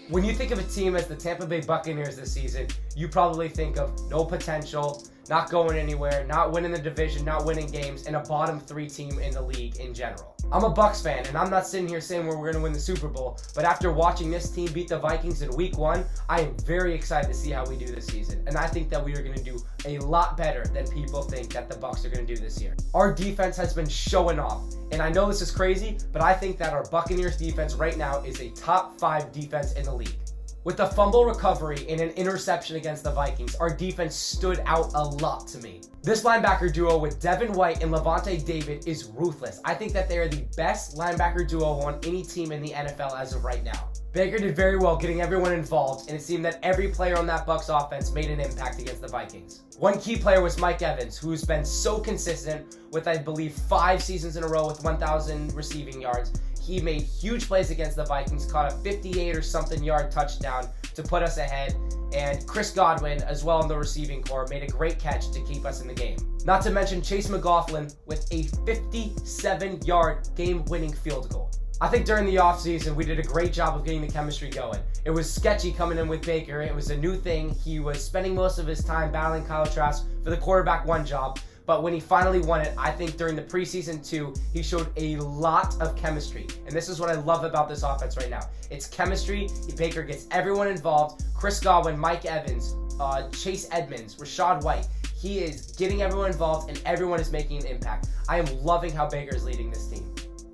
When you think of a team as the Tampa Bay Buccaneers this season, you probably think of no potential, not going anywhere, not winning the division, not winning games, and a bottom 3 team in the league in general. I'm a Bucs fan, and I'm not sitting here saying we're going to win the Super Bowl, but after watching this team beat the Vikings in Week 1, I am very excited to see how we do this season, and I think that we are going to do a lot better than people think that the Bucs are going to do this year. Our defense has been showing off, and I know this is crazy, but I think that our Buccaneers defense right now is a top 5 defense in the league. With the fumble recovery and an interception against the Vikings, our defense stood out a lot to me. This linebacker duo with Devin White and Levante David is ruthless. I think that they are the best linebacker duo on any team in the NFL as of right now. Baker did very well getting everyone involved, and it seemed that every player on that Bucs offense made an impact against the Vikings. One key player was Mike Evans, who's been so consistent with, I believe, 5 seasons in a row with 1,000 receiving yards. He made huge plays against the Vikings, caught a 58 or something yard touchdown to put us ahead, and Chris Godwin, as well in the receiving corps, made a great catch to keep us in the game. Not to mention Chase McLaughlin with a 57-yard game-winning field goal. I think during the offseason, we did a great job of getting the chemistry going. It was sketchy coming in with Baker. It was a new thing. He was spending most of his time battling Kyle Trask for the quarterback 1 job. But when he finally won it, I think during the preseason 2, he showed a lot of chemistry. And this is what I love about this offense right now. It's chemistry. Baker gets everyone involved. Chris Godwin, Mike Evans, Chase Edmonds, Rachaad White. He is getting everyone involved, and everyone is making an impact. I am loving how Baker is leading this team.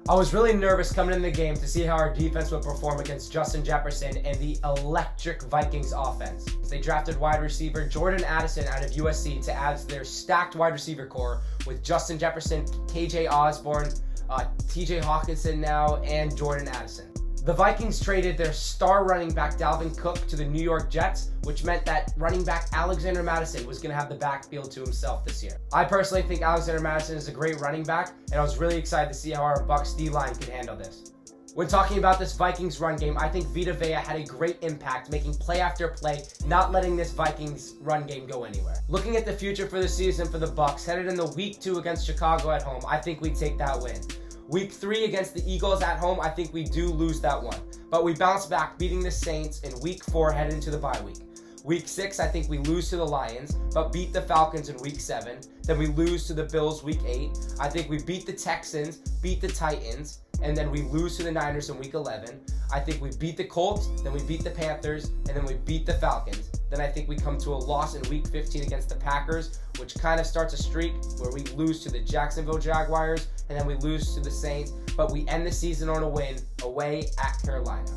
I was really nervous coming in the game to see how our defense would perform against Justin Jefferson and the electric Vikings offense. They drafted wide receiver Jordan Addison out of USC to add to their stacked wide receiver core with Justin Jefferson, KJ Osborne, TJ Hawkinson now, and Jordan Addison. The Vikings traded their star running back Dalvin Cook to the New York Jets, which meant that running back Alexander Mattison was going to have the backfield to himself this year. I personally think Alexander Mattison is a great running back, and I was really excited to see how our Bucs D-line can handle this. When talking about this Vikings run game, I think Vita Vea had a great impact, making play after play, not letting this Vikings run game go anywhere. Looking at the future for the season for the Bucs, headed into Week 2 against Chicago at home, I think we take that win. Week 3 against the Eagles at home, I think we do lose that one. But we bounce back, beating the Saints in Week 4, headed into the bye week. Week 6, I think we lose to the Lions, but beat the Falcons in Week 7. Then we lose to the Bills Week 8. I think we beat the Texans, beat the Titans, and then we lose to the Niners in Week 11. I think we beat the Colts, then we beat the Panthers, and then we beat the Falcons. Then I think we come to a loss in Week 15 against the Packers, which kind of starts a streak where we lose to the Jacksonville Jaguars, and then we lose to the Saints, but we end the season on a win away at Carolina.